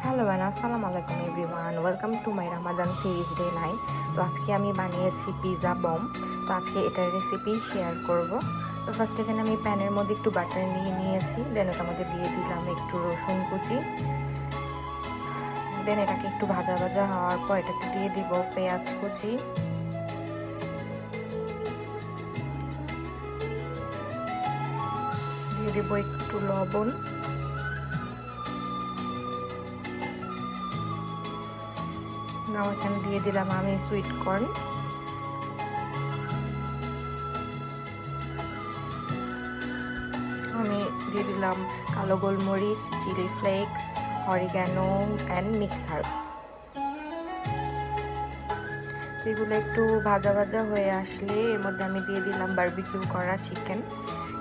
Hello and আসসালামু আলাইকুম everyone, welcome to my Ramadan series day 9। তো আজকে আমি বানিয়েছি পিৎজা বম। তো আজকে এটার রেসিপি শেয়ার করব। তো ফার্স্ট এখানে আমি প্যানের মধ্যে একটু বাটার নিয়ে নিয়েছি, দেন ওটার মধ্যে দিয়ে দিলাম একটু রসুন কুচি, দেন এটাকে একটু ভাজা ভাজা হওয়ার পর এটাতে দিয়ে দিব পেঁয়াজ কুচি, দিয়ে দিব একটু লবণ, নাও এখানে দিয়ে দিলাম আমি সুইট কর্ন, আমি দিয়ে দিলাম কালো গোলমরিচ, chilli flakes, oregano and mix herb. এগুলো একটু ভাজা ভাজা হয়ে আসলে এর মধ্যে আমি দিয়ে দিলাম বারবিকিউ করা চিকেন।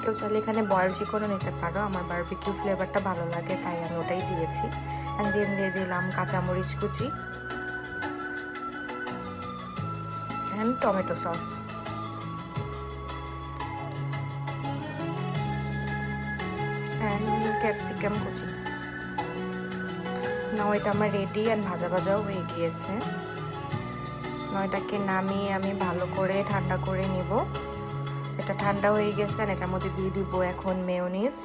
কেউ চাইলে এখানে বয়েল চিকেনও নিতে পারো, আমার বারবিকিউ ফ্লেভারটা ভালো লাগে তাই আমি ওটাই দিয়েছি। অ্যান্ড দেন দিয়ে দিলাম কাঁচামরিচ কুচি and tomato sauce, and capsicum কুচি। নাও এটা আমার রেডি অ্যান্ড ভাজা ভাজাও হয়ে গিয়েছে। এটাকে নামিয়ে আমি ভালো করে ঠান্ডা করে নিব। এটা ঠান্ডা হয়ে গেছে, এটার মধ্যে দিয়ে দিব এখন মেয়োনিজ।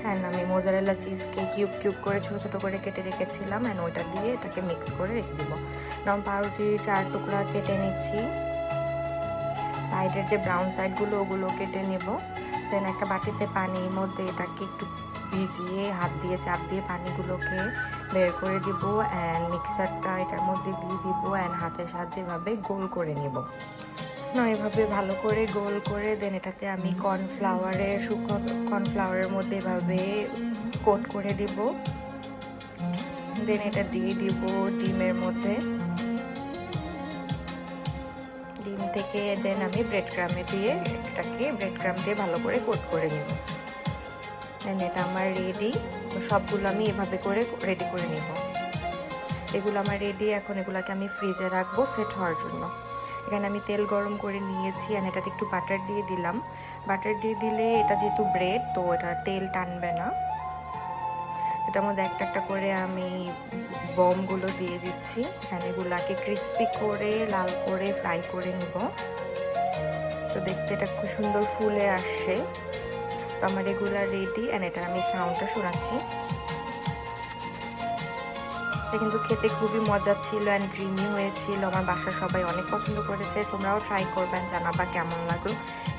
হ্যাঁ, আমি মোজারেলা চিজকে কিউব কিউব করে ছোটো ছোটো করে কেটে রেখেছিলাম, অ্যান্ড ওইটা দিয়ে এটাকে মিক্স করে রেখে দিব। নাম পাউরুটির 4 টুকরা কেটে নিচ্ছি, সাইডের যে ব্রাউন সাইডগুলো ওগুলো কেটে নেব। দেন একটা বাটিতে পানির মধ্যে এটাকে একটু ভিজিয়ে হাত দিয়ে চাপ দিয়ে পানিগুলোকে বের করে দিব, অ্যান্ড মিক্সারটা এটার মধ্যে দিয়ে দিব, অ্যান্ড হাতের সাহায্যে এভাবে গোল করে নেব। না, এভাবে ভালো করে গোল করে দেন এটাতে আমি শুকনো কর্নফ্লাওয়ারের মধ্যে এভাবে কোট করে দিব। দেন এটা দিয়ে দিব ডিমের মধ্যে, ডিম থেকে দেন আমি ব্রেড ক্রামে দিয়ে এটাকে ব্রেড ক্রাম দিয়ে ভালো করে কোট করে নেব। দেন এটা আমার রেডি। তো সবগুলো আমি এভাবে করে রেডি করে নেব। এগুলো আমার রেডি। এখন এগুলোকে আমি ফ্রিজে রাখবো সেট হওয়ার জন্য। এখানে আমি তেল গরম করে নিয়েছি, আর এটাতে একটু বাটার দিয়ে দিলাম। বাটার দিয়ে দিলে এটা যেহেতু ব্রেড, তো এটা তেল টানবে না। এটার মধ্যে একটা একটা করে আমি বমগুলো দিয়ে দিচ্ছি, এখানে এগুলাকে ক্রিস্পি করে লাল করে ফ্রাই করে নিব। তো দেখতে এটা খুব সুন্দর ফুলে আসছে। তো আমার এগুলা রেডি, অ্যান্ড এটা আমি সাউন্ডটা শোনাচ্ছি। এটা কিন্তু খেতে খুবই মজা ছিল অ্যান্ড ক্রিমি হয়েছিল। আমার বাসার সবাই অনেক পছন্দ করেছে। তোমরাও ট্রাই করবেন, জানাবা কেমন লাগলো।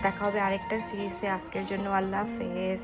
দেখা হবে আরেকটা সিরিজে। আজকের জন্য আল্লাহ হাফেজ।